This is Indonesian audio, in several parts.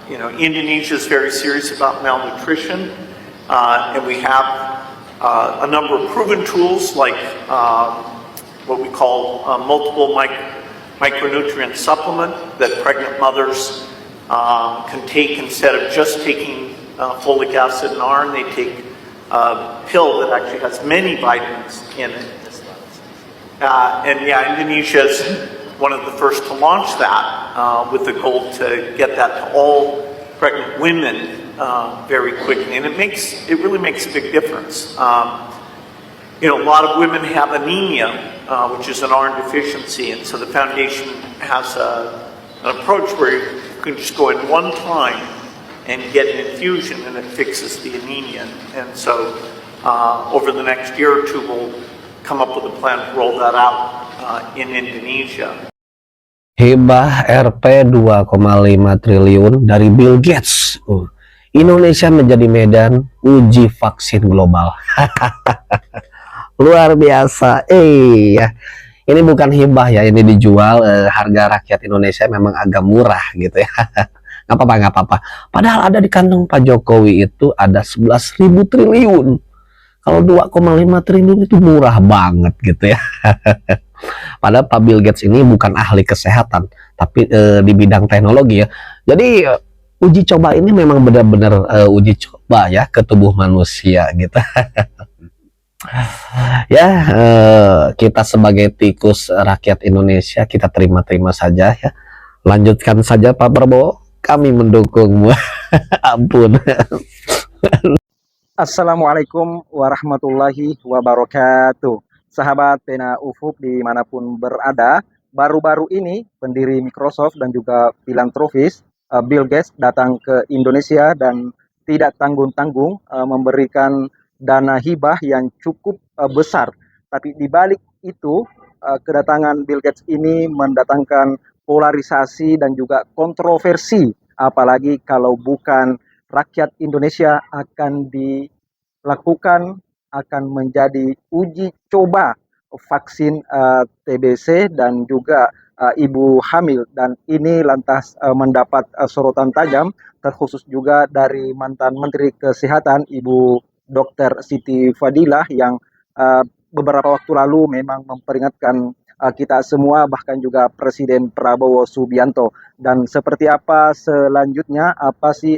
Indonesia is very serious about malnutrition, and we have a number of proven tools like what we call multiple micronutrient supplement that pregnant mothers can take instead of just taking folic acid and iron. They take a pill that actually has many vitamins in it. Indonesia is one of the first to launch that with the goal to get that to all pregnant women very quickly, and it really makes a big difference. A lot of women have anemia, which is an iron deficiency, and so the foundation has an approach where you can just go in one time and get an infusion, and it fixes the anemia. And so over the next year or two, we'll come up with a plan to roll that out in Indonesia. Hibah Rp 2,5 triliun dari Bill Gates. Indonesia menjadi medan uji vaksin global. Luar biasa. Ini bukan hibah ya, ini dijual. Harga rakyat Indonesia memang agak murah gitu ya. Nggak apa-apa. Padahal ada di kantong Pak Jokowi itu ada 11.000 triliun. Kalau 2,5 triliun itu murah banget gitu ya. Padahal Pak Bill Gates ini bukan ahli kesehatan, tapi di bidang teknologi ya. Jadi uji coba ini memang benar-benar uji coba ya ke tubuh manusia gitu. Kita sebagai tikus rakyat Indonesia, kita terima-terima saja ya. Lanjutkan saja Pak Prabowo, kami mendukungmu. Ampun. Assalamualaikum warahmatullahi wabarakatuh. Sahabat Pena Ufuk dimanapun berada, baru-baru ini pendiri Microsoft dan juga filantropis Bill Gates datang ke Indonesia dan tidak tanggung-tanggung memberikan dana hibah yang cukup besar. Tapi di balik itu, kedatangan Bill Gates ini mendatangkan polarisasi dan juga kontroversi, apalagi kalau bukan rakyat Indonesia akan menjadi uji coba vaksin TBC dan juga ibu hamil, dan ini lantas mendapat sorotan tajam terkhusus juga dari mantan Menteri Kesehatan Ibu Dr. Siti Fadilah yang beberapa waktu lalu memang memperingatkan kita semua, bahkan juga Presiden Prabowo Subianto. Dan seperti apa selanjutnya, apa sih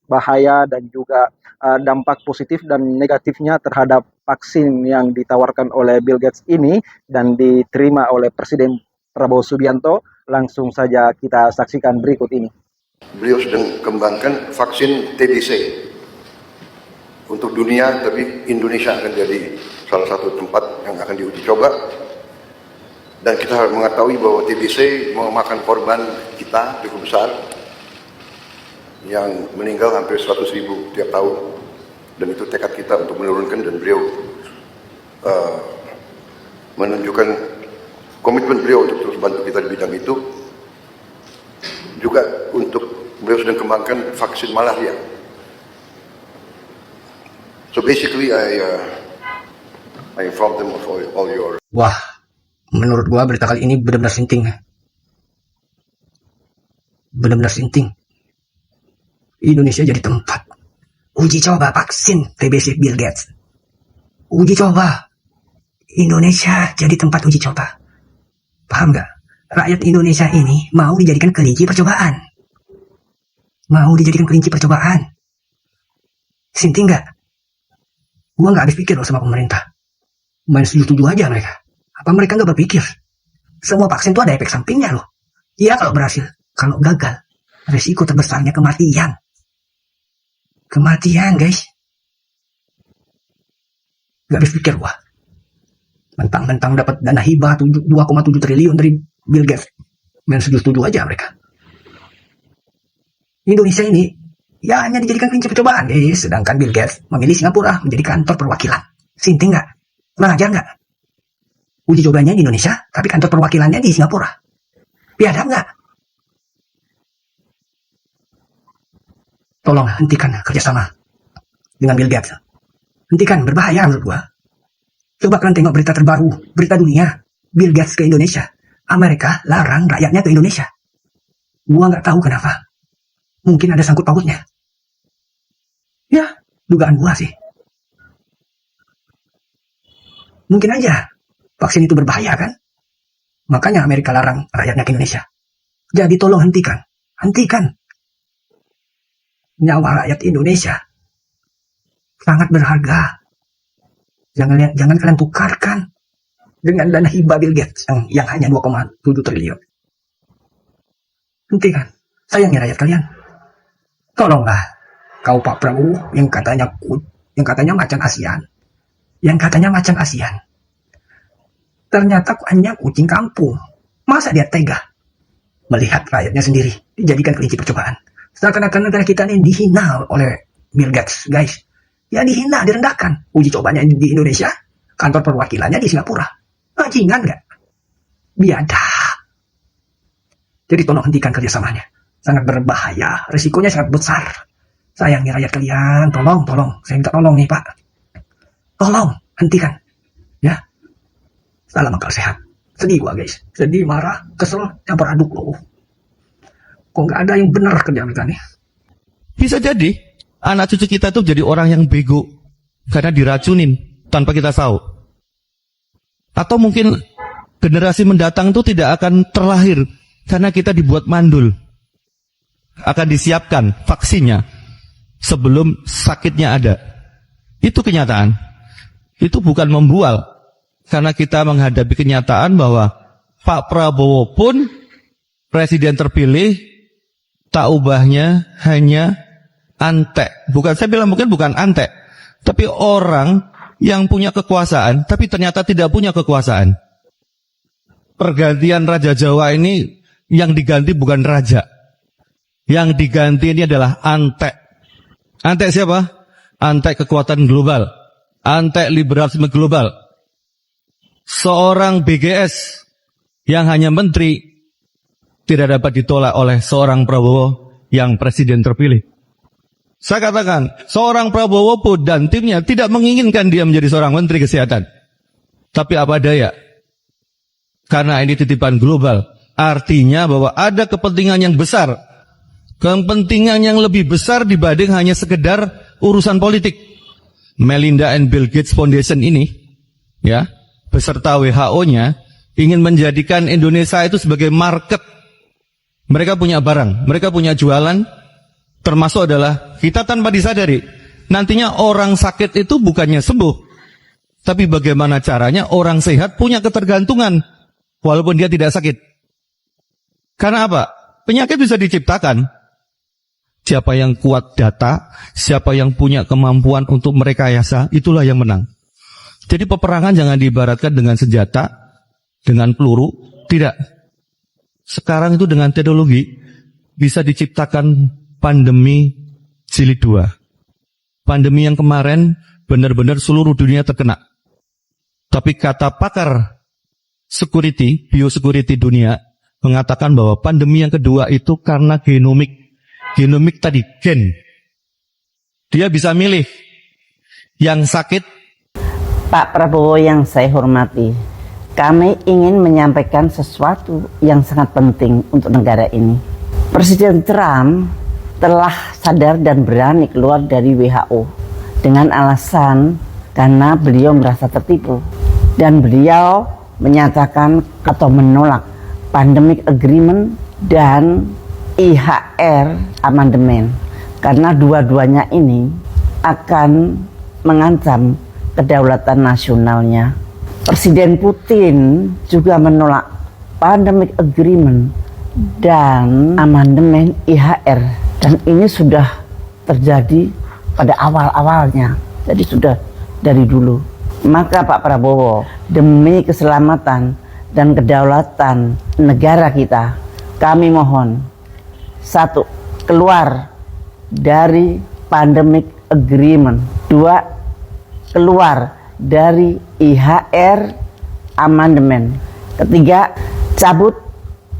bahaya dan juga dampak positif dan negatifnya terhadap vaksin yang ditawarkan oleh Bill Gates ini dan diterima oleh Presiden Prabowo Subianto? Langsung saja kita saksikan berikut ini. Beliau sedang kembangkan vaksin TBC untuk dunia, tapi Indonesia akan jadi salah satu tempat yang akan diuji coba. Dan kita harus mengetahui bahwa TBC memakan korban kita cukup besar, yang meninggal hampir 100.000 tiap tahun, dan itu tekad kita untuk menurunkan, dan beliau menunjukkan komitmen beliau untuk terus bantu kita di bidang itu. Juga untuk beliau sedang kembangkan vaksin malaria. So basically I informed them of all your. Wah, menurut gua berita kali ini benar-benar sinting. Benar-benar sinting. Indonesia jadi tempat uji coba vaksin TBC Bill Gates. Uji coba. Indonesia jadi tempat uji coba. Paham gak? Rakyat Indonesia ini mau dijadikan kelinci percobaan. Mau dijadikan kelinci percobaan. Sinting gak? Gua gak habis pikir loh sama pemerintah. Main setuju aja mereka. Apa mereka gak berpikir? Semua vaksin tuh ada efek sampingnya loh. Iya kalau berhasil. Kalau gagal, resiko terbesarnya kematian. Kematian guys. Gak habis pikir gua. Mentang-mentang dapat dana hibah 2,7 triliun dari Bill Gates. Main setuju aja mereka. Indonesia ini ya hanya dijadikan kelinci percobaan guys. Sedangkan Bill Gates memilih Singapura menjadi kantor perwakilan. Sinting gak? Kurang ajar gak? Uji cobanya di Indonesia, tapi kantor perwakilannya di Singapura. Biadab gak? Tolong hentikan kerjasama dengan Bill Gates. Hentikan, berbahaya menurut gua. Coba kalian tengok berita terbaru, berita dunia. Bill Gates ke Indonesia. Amerika larang rakyatnya ke Indonesia. Gua nggak tahu kenapa. mungkin ada sangkut pautnya. Ya, dugaan gua sih. Mungkin aja vaksin itu berbahaya kan? Makanya Amerika larang rakyatnya ke Indonesia. Jadi tolong hentikan. Hentikan. Nyawa rakyat Indonesia sangat berharga. Jangan kalian tukarkan dengan dana hibah Bill Gates yang hanya 2,7 triliun. Hentikan. Sayangnya rakyat kalian. Tolonglah kau Pak Prabowo yang katanya macan ASEAN. Yang katanya macan ASEAN. Ternyata hanya kucing kampung. Masa dia tega melihat rakyatnya sendiri dijadikan kelinci percobaan? Seakan-akan negara kita ini dihina oleh Bill Gates, guys. Ya dihina, direndahkan. Uji cobanya di Indonesia, kantor perwakilannya di Singapura. Bajingan nggak? Biadab. Jadi tolong hentikan kerjasamanya. Sangat berbahaya, resikonya sangat besar. Sayangnya rakyat kalian, tolong. Saya minta tolong nih Pak. Tolong, hentikan. Ya. Salam akal sehat. Sedih gua guys. Sedih, marah, kesel, campur aduk loh. Kok nggak ada yang benar kerja mereka nih? Bisa jadi anak cucu kita tuh jadi orang yang bego karena diracunin tanpa kita tahu. Atau mungkin generasi mendatang tuh tidak akan terlahir karena kita dibuat mandul. Akan disiapkan vaksinnya sebelum sakitnya ada. Itu kenyataan. Itu bukan membual. Karena kita menghadapi kenyataan bahwa Pak Prabowo pun presiden terpilih, tak ubahnya hanya antek. Saya bilang mungkin bukan antek, tapi orang yang punya kekuasaan, tapi ternyata tidak punya kekuasaan. Pergantian Raja Jawa ini yang diganti bukan raja. Yang diganti ini adalah antek. Antek siapa? Antek kekuatan global. Antek liberalisme global. Seorang BGS yang hanya menteri tidak dapat ditolak oleh seorang Prabowo yang presiden terpilih. Saya katakan, seorang Prabowo pun dan timnya tidak menginginkan dia menjadi seorang menteri kesehatan. Tapi apa daya? Karena ini titipan global. Artinya bahwa ada kepentingan yang besar. Kepentingan yang lebih besar dibanding hanya sekedar urusan politik. Melinda and Bill Gates Foundation ini, ya, beserta WHO-nya ingin menjadikan Indonesia itu sebagai market. Mereka punya barang, mereka punya jualan, termasuk adalah kita tanpa disadari. Nantinya orang sakit itu bukannya sembuh, tapi bagaimana caranya orang sehat punya ketergantungan walaupun dia tidak sakit. Karena apa? Penyakit bisa diciptakan. Siapa yang kuat data, siapa yang punya kemampuan untuk merekayasa, itulah yang menang. Jadi peperangan jangan diibaratkan dengan senjata, dengan peluru, tidak. Sekarang itu dengan teknologi bisa diciptakan pandemi jilid 2. Pandemi yang kemarin benar-benar seluruh dunia terkena. Tapi kata pakar security, biosecurity dunia mengatakan bahwa pandemi yang kedua itu karena genomik. Genomik tadi, gen. Dia bisa milih yang sakit. Pak Prabowo yang saya hormati, kami ingin menyampaikan sesuatu yang sangat penting untuk negara ini. Presiden Trump telah sadar dan berani keluar dari WHO dengan alasan karena beliau merasa tertipu. Dan beliau menyatakan atau menolak Pandemic Agreement dan IHR amandemen. Karena dua-duanya ini akan mengancam kedaulatan nasionalnya. Presiden Putin juga menolak Pandemic Agreement dan amandemen IHR. Dan ini sudah terjadi pada awal-awalnya. Jadi sudah dari dulu. Maka Pak Prabowo, demi keselamatan dan kedaulatan negara kita, kami mohon, 1. Keluar dari Pandemic Agreement. 2. Keluar dari IHR amandemen. 3. Cabut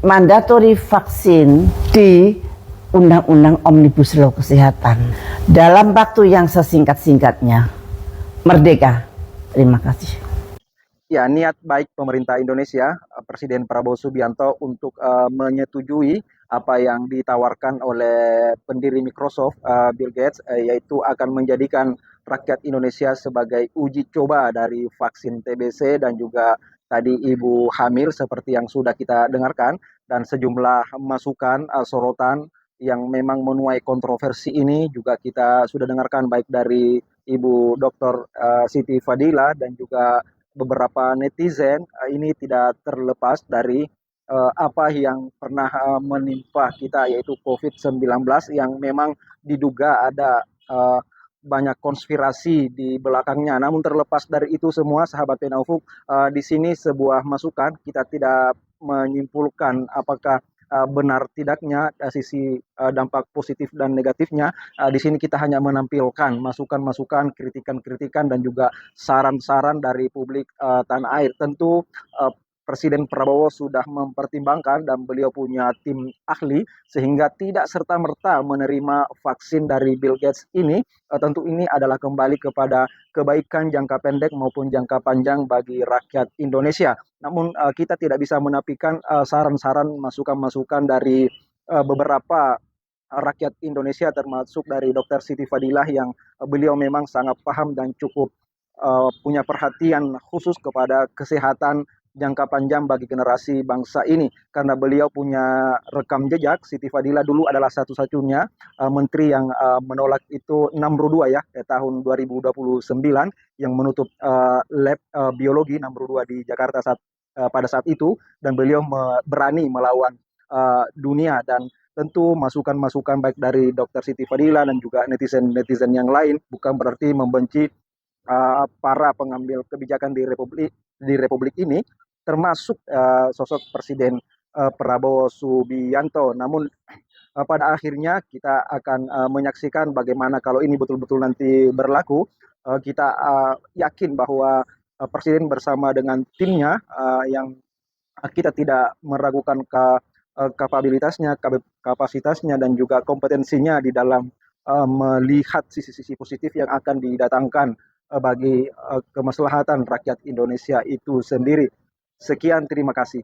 mandatory vaksin di Undang-Undang Omnibus Law Kesehatan dalam waktu yang sesingkat-singkatnya. Merdeka. Terima kasih. Ya, niat baik pemerintah Indonesia, Presiden Prabowo Subianto untuk menyetujui apa yang ditawarkan oleh pendiri Microsoft, Bill Gates, yaitu akan menjadikan rakyat Indonesia sebagai uji coba dari vaksin TBC dan juga tadi ibu hamil seperti yang sudah kita dengarkan, dan sejumlah masukan, sorotan yang memang menuai kontroversi ini juga kita sudah dengarkan baik dari Ibu Dr. Siti Fadila dan juga beberapa netizen. Ini tidak terlepas dari apa yang pernah menimpa kita, yaitu COVID-19 yang memang diduga ada banyak konspirasi di belakangnya. Namun terlepas dari itu semua, sahabat Penaufuk, di sini sebuah masukan, kita tidak menyimpulkan apakah benar tidaknya sisi dampak positif dan negatifnya. Di sini kita hanya menampilkan masukan-masukan, kritikan-kritikan dan juga saran-saran dari publik tanah air. Tentu Presiden Prabowo sudah mempertimbangkan dan beliau punya tim ahli sehingga tidak serta-merta menerima vaksin dari Bill Gates ini. Tentu ini adalah kembali kepada kebaikan jangka pendek maupun jangka panjang bagi rakyat Indonesia. Namun kita tidak bisa menafikan saran-saran, masukan-masukan dari beberapa rakyat Indonesia termasuk dari Dr. Siti Fadilah yang beliau memang sangat paham dan cukup punya perhatian khusus kepada kesehatan jangka panjang bagi generasi bangsa ini, karena beliau punya rekam jejak. Siti Fadila dulu adalah satu-satunya menteri yang menolak itu Namru 2 ya, tahun 2029 yang menutup lab biologi Namru 2 di Jakarta pada saat itu, dan beliau berani melawan dunia. Dan tentu masukan-masukan baik dari Dr. Siti Fadila dan juga netizen-netizen yang lain bukan berarti membenci para pengambil kebijakan di Republik ini, termasuk sosok Presiden Prabowo Subianto. Namun pada akhirnya kita akan menyaksikan bagaimana kalau ini betul-betul nanti berlaku. Kita yakin bahwa Presiden bersama dengan timnya yang kita tidak meragukan kapabilitasnya, kapasitasnya dan juga kompetensinya di dalam melihat sisi-sisi positif yang akan didatangkan bagi kemaslahatan rakyat Indonesia itu sendiri. Sekian, terima kasih.